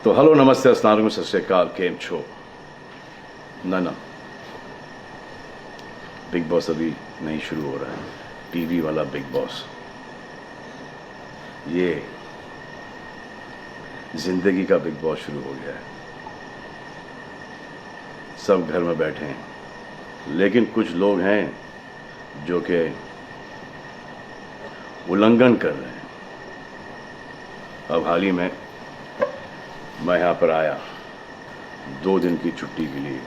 तो हेलो नमस्ते अस्सलाम सत श्री अकाल केम छो ना बिग बॉस अभी नहीं शुरू हो रहा है। टीवी वाला बिग बॉस, ये जिंदगी का बिग बॉस शुरू हो गया है। सब घर में बैठे हैं, लेकिन कुछ लोग हैं जो कि उल्लंघन कर रहे हैं। अब हाल ही में मैं यहाँ पर आया 2 दिन की छुट्टी के लिए,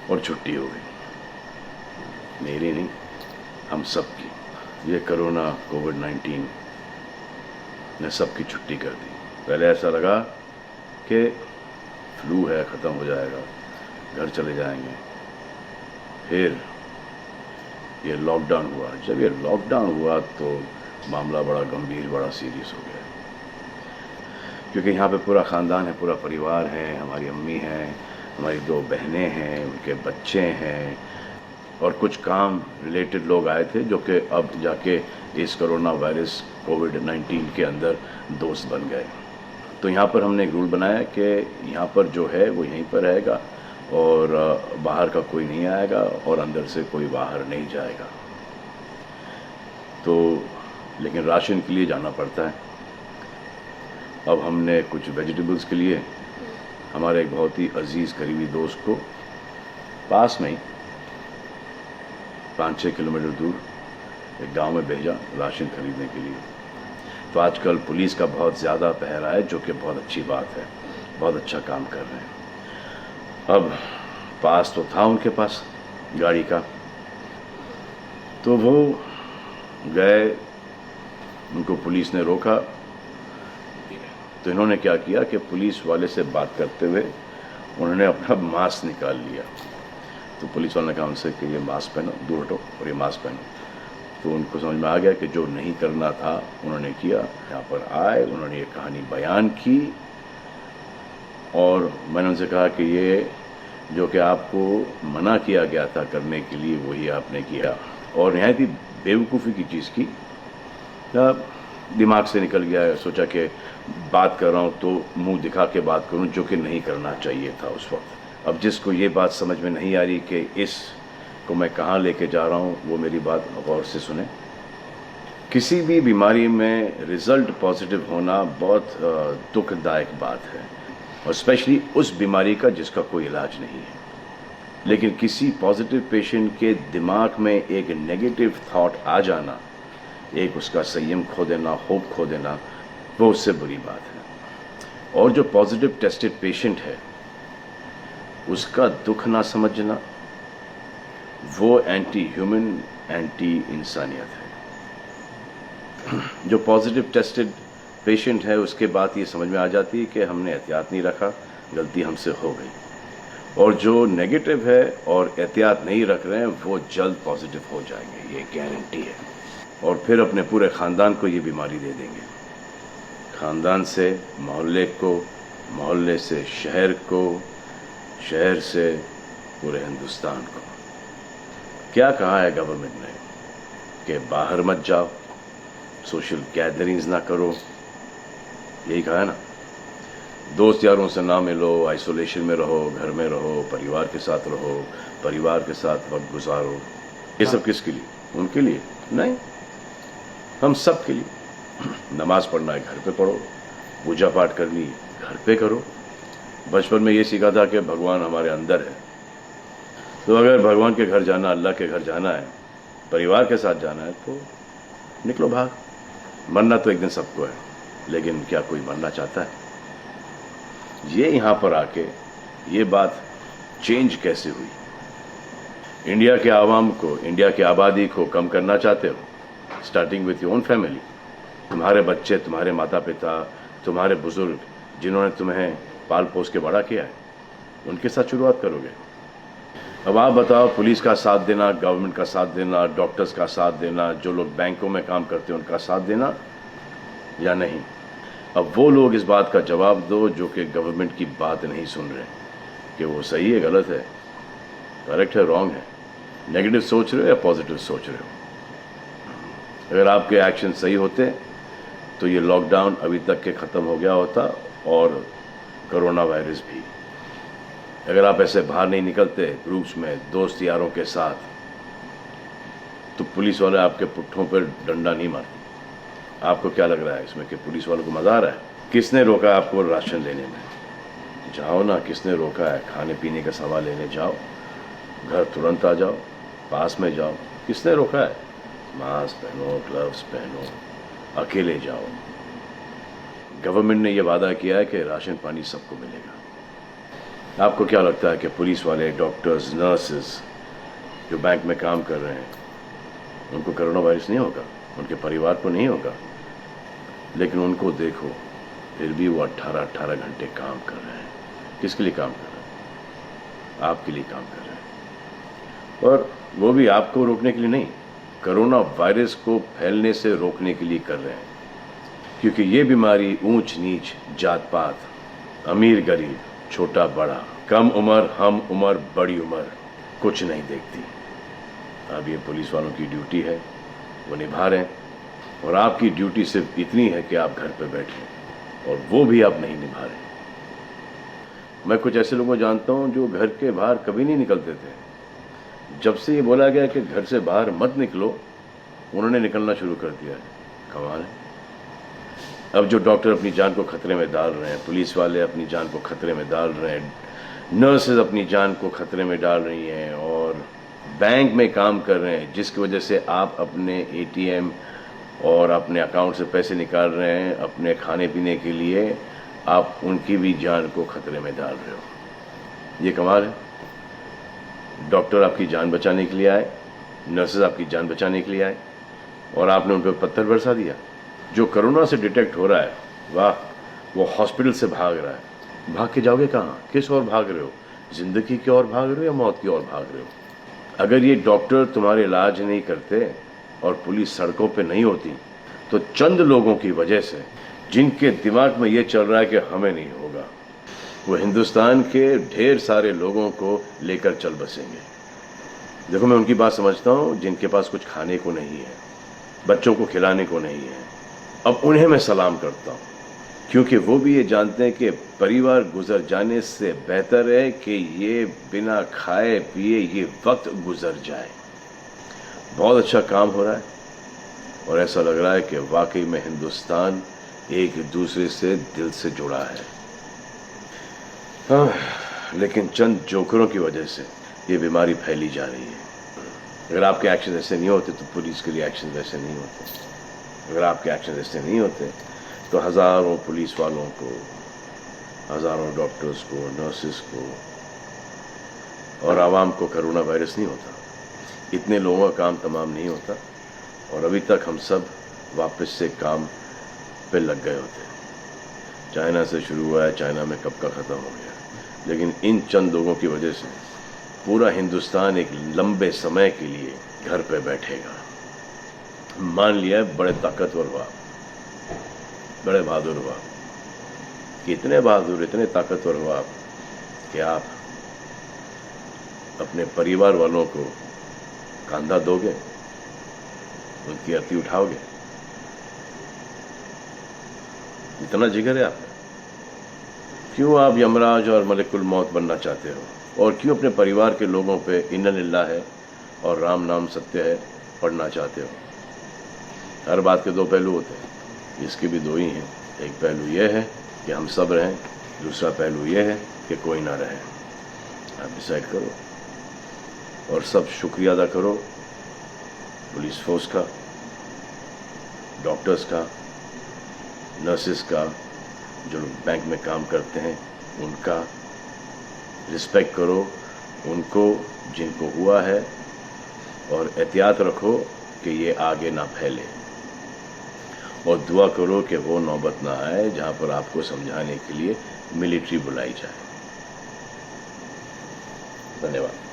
और छुट्टी हो गई। मेरी नहीं, हम सब की। ये कोरोना कोविड-19 ने सबकी छुट्टी कर दी। पहले ऐसा लगा कि फ्लू है, ख़त्म हो जाएगा, घर चले जाएंगे। फिर ये लॉकडाउन हुआ। जब ये लॉकडाउन हुआ तो मामला बड़ा गंभीर, बड़ा सीरियस हो गया, क्योंकि यहाँ पे पूरा ख़ानदान है, पूरा परिवार है। हमारी अम्मी हैं, हमारी 2 बहनें हैं, उनके बच्चे हैं, और कुछ काम रिलेटेड लोग आए थे जो कि अब जाके इस कोरोना वायरस कोविड-19 के अंदर दोस्त बन गए। तो यहाँ पर हमने एक रूल बनाया कि यहाँ पर जो है वो यहीं पर रहेगा, और बाहर का कोई नहीं आएगा, और अंदर से कोई बाहर नहीं जाएगा। तो लेकिन राशन के लिए जाना पड़ता है। अब हमने कुछ वेजिटेबल्स के लिए हमारे एक बहुत ही अजीज़ करीबी दोस्त को पास में ही 5-6 किलोमीटर दूर एक गांव में भेजा राशन खरीदने के लिए। तो आजकल पुलिस का बहुत ज़्यादा पहरा है, जो कि बहुत अच्छी बात है, बहुत अच्छा काम कर रहे हैं। अब पास तो था उनके पास गाड़ी का, तो वो गए, उनको पुलिस ने रोका। तो इन्होंने क्या किया कि पुलिस वाले से बात करते हुए उन्होंने अपना मास्क निकाल लिया। तो पुलिस वाले ने कहा उनसे कि ये मास्क पहनो, दूर हटो और ये मास्क पहनो। तो उनको समझ में आ गया कि जो नहीं करना था उन्होंने किया। यहाँ पर आए, उन्होंने ये कहानी बयान की, और मैंने उनसे कहा कि ये जो कि आपको मना किया गया था करने के लिए, वही आपने किया, और नहायत ही बेवकूफ़ी की चीज़ की। दिमाग से निकल गया। सोचा कि बात कर रहा हूँ तो मुंह दिखा के बात करूँ, जो कि नहीं करना चाहिए था उस वक्त। अब जिसको ये बात समझ में नहीं आ रही कि इस को मैं कहाँ लेके जा रहा हूँ, वो मेरी बात गौर से सुने। किसी भी बीमारी में रिज़ल्ट पॉजिटिव होना बहुत दुखदायक बात है, और स्पेशली उस बीमारी का जिसका कोई इलाज नहीं है। लेकिन किसी पॉजिटिव पेशेंट के दिमाग में एक नेगेटिव थॉट आ जाना, एक उसका संयम खो देना, होप खो देना, वो उससे बुरी बात है। और जो पॉजिटिव टेस्टेड पेशेंट है, उसका दुख ना समझना, वो एंटी ह्यूमन, एंटी इंसानियत है। जो पॉजिटिव टेस्टेड पेशेंट है, उसके बाद ये समझ में आ जाती है कि हमने एहतियात नहीं रखा, गलती हमसे हो गई। और जो नेगेटिव है और एहतियात नहीं रख रहे हैं, वो जल्द पॉजिटिव हो जाएंगे, ये गारंटी है। और फिर अपने पूरे ख़ानदान को ये बीमारी दे देंगे। ख़ानदान से मोहल्ले को, मोहल्ले से शहर को, शहर से पूरे हिंदुस्तान को। क्या कहा है गवर्नमेंट ने कि बाहर मत जाओ, सोशल गैदरिंग्स ना करो, यही कहा है ना। दोस्त यारों से ना मिलो, आइसोलेशन में रहो, घर में रहो, परिवार के साथ रहो, परिवार के साथ वक्त गुजारो। ये सब किसके लिए? उनके लिए नहीं, हम सब के लिए। नमाज पढ़ना है, घर पे पढ़ो। पूजा पाठ करनी है, घर पे करो। बचपन में ये सीखा था कि भगवान हमारे अंदर है। तो अगर भगवान के घर जाना, अल्लाह के घर जाना है, परिवार के साथ जाना है, तो निकलो भाग। मरना तो एक दिन सबको है, लेकिन क्या कोई मरना चाहता है? ये यहाँ पर आके ये बात चेंज कैसे हुई? इंडिया के आवाम को, इंडिया की आबादी को कम करना चाहते हो? Starting with your own family. तुम्हारे बच्चे, तुम्हारे माता पिता, तुम्हारे बुजुर्ग, जिन्होंने तुम्हें पाल पोस के बड़ा किया है, उनके साथ शुरुआत करोगे। अब आप बताओ, पुलिस का साथ देना, गवर्नमेंट का साथ देना, डॉक्टर्स का साथ देना, जो लोग बैंकों में काम करते हैं उनका साथ देना या नहीं? अब वो लोग इस बात का जवाब दो जो कि गवर्नमेंट की बात नहीं सुन रहे, कि वो सही है, गलत है, करेक्ट है, रॉन्ग है, नेगेटिव सोच रहे हो या पॉजिटिव सोच रहे हो। अगर आपके एक्शन सही होते तो ये लॉकडाउन अभी तक के ख़त्म हो गया होता और कोरोना वायरस भी। अगर आप ऐसे बाहर नहीं निकलते ग्रुप्स में दोस्त यारों के साथ, तो पुलिस वाले आपके पुट्ठों पर डंडा नहीं मारते। आपको क्या लग रहा है इसमें कि पुलिस वालों को मजा आ रहा है? किसने रोका आपको राशन लेने में? जाओ ना, किसने रोका है? खाने पीने का सामान लेने जाओ, घर तुरंत आ जाओ, पास में जाओ, किसने रोका है? मास्क पहनो, ग्लव्स पहनो, अकेले जाओ। गवर्नमेंट ने यह वादा किया है कि राशन पानी सबको मिलेगा। आपको क्या लगता है कि पुलिस वाले, डॉक्टर्स, नर्सेस जो बैंक में काम कर रहे हैं, उनको कोरोना वायरस नहीं होगा? उनके परिवार को नहीं होगा? लेकिन उनको देखो, फिर भी वो 18-18 घंटे काम कर रहे हैं। किसके लिए काम कर रहे हैं? आपके लिए काम कर रहे हैं। और वो भी आपको रोकने के लिए नहीं, कोरोना वायरस को फैलने से रोकने के लिए कर रहे हैं। क्योंकि ये बीमारी ऊंच नीच, जात पात, अमीर गरीब, छोटा बड़ा, कम उम्र, हम उम्र, बड़ी उम्र कुछ नहीं देखती। अब ये पुलिस वालों की ड्यूटी है, वो निभा रहे हैं। और आपकी ड्यूटी सिर्फ इतनी है कि आप घर पे बैठें, और वो भी आप नहीं निभा रहे। मैं कुछ ऐसे लोगों को जानता हूं जो घर के बाहर कभी नहीं निकलते थे। जब से ये बोला गया कि घर से बाहर मत निकलो, उन्होंने निकलना शुरू कर दिया है। कमाल है। अब जो डॉक्टर अपनी जान को खतरे में डाल रहे हैं, पुलिस वाले अपनी जान को खतरे में डाल रहे हैं, नर्सेज अपनी जान को खतरे में डाल रही हैं, और बैंक में काम कर रहे हैं, जिसकी वजह से आप अपने एटीएम और अपने अकाउंट से पैसे निकाल रहे हैं अपने खाने पीने के लिए, आप उनकी भी जान को खतरे में डाल रहे हो। ये कमाल है। डॉक्टर आपकी जान बचाने के लिए आए, नर्सेज आपकी जान बचाने के लिए आए, और आपने उन पर पत्थर बरसा दिया। जो कोरोना से डिटेक्ट हो रहा है, वाह, वो हॉस्पिटल से भाग रहा है। भाग के जाओगे कहाँ? किस ओर भाग रहे हो? जिंदगी की ओर भाग रहे हो या मौत की ओर भाग रहे हो? अगर ये डॉक्टर तुम्हारे इलाज नहीं करते और पुलिस सड़कों पे नहीं होती, तो चंद लोगों की वजह से, जिनके दिमाग में ये चल रहा है कि हमें नहीं होगा, वो हिंदुस्तान के ढेर सारे लोगों को लेकर चल बसेंगे। देखो, मैं उनकी बात समझता हूँ जिनके पास कुछ खाने को नहीं है, बच्चों को खिलाने को नहीं है। अब उन्हें मैं सलाम करता हूँ, क्योंकि वो भी ये जानते हैं कि परिवार गुजर जाने से बेहतर है कि ये बिना खाए पिए ये वक्त गुजर जाए। बहुत अच्छा काम हो रहा है, और ऐसा लग रहा है कि वाकई में हिंदुस्तान एक दूसरे से दिल से जुड़ा है। हाँ, लेकिन चंद जोकरों की वजह से ये बीमारी फैली जा रही है। अगर आपके एक्शन ऐसे नहीं होते तो पुलिस के लिए एक्शन वैसे नहीं होते। अगर आपके एक्शन ऐसे नहीं होते तो हज़ारों पुलिस वालों को, हज़ारों डॉक्टर्स को, नर्सेस को और आवाम को कोरोना वायरस नहीं होता। इतने लोगों का काम तमाम नहीं होता, और अभी तक हम सब वापस से काम पे लग गए होते। चाइना से शुरू हुआ है, चाइना में कब का ख़त्म हो गया। लेकिन इन चंद लोगों की वजह से पूरा हिंदुस्तान एक लंबे समय के लिए घर पे बैठेगा। मान लिया बड़े ताकतवर हुआ, बड़े बहादुर हुआ, कितने बहादुर, इतने ताकतवर हुआ कि आप अपने परिवार वालों को कंधा दोगे, उनकी अर्थी उठाओगे। इतना जिगर है आप? क्यों आप यमराज और मलिकुल मौत बनना चाहते हो? और क्यों अपने परिवार के लोगों पे इन्ना लिल्लाह है और राम नाम सत्य है पढ़ना चाहते हो? हर बात के दो पहलू होते हैं, इसके भी दो ही हैं। एक पहलू यह है कि हम सब रहें, दूसरा पहलू यह है कि कोई ना रहे। आप डिसाइड करो, और सब शुक्रिया अदा करो पुलिस फोर्स का, डॉक्टर्स का, नर्सेस का, जो बैंक में काम करते हैं उनका। रिस्पेक्ट करो उनको जिनको हुआ है, और एहतियात रखो कि ये आगे ना फैले, और दुआ करो कि वो नौबत ना आए जहां पर आपको समझाने के लिए मिलिट्री बुलाई जाए। धन्यवाद।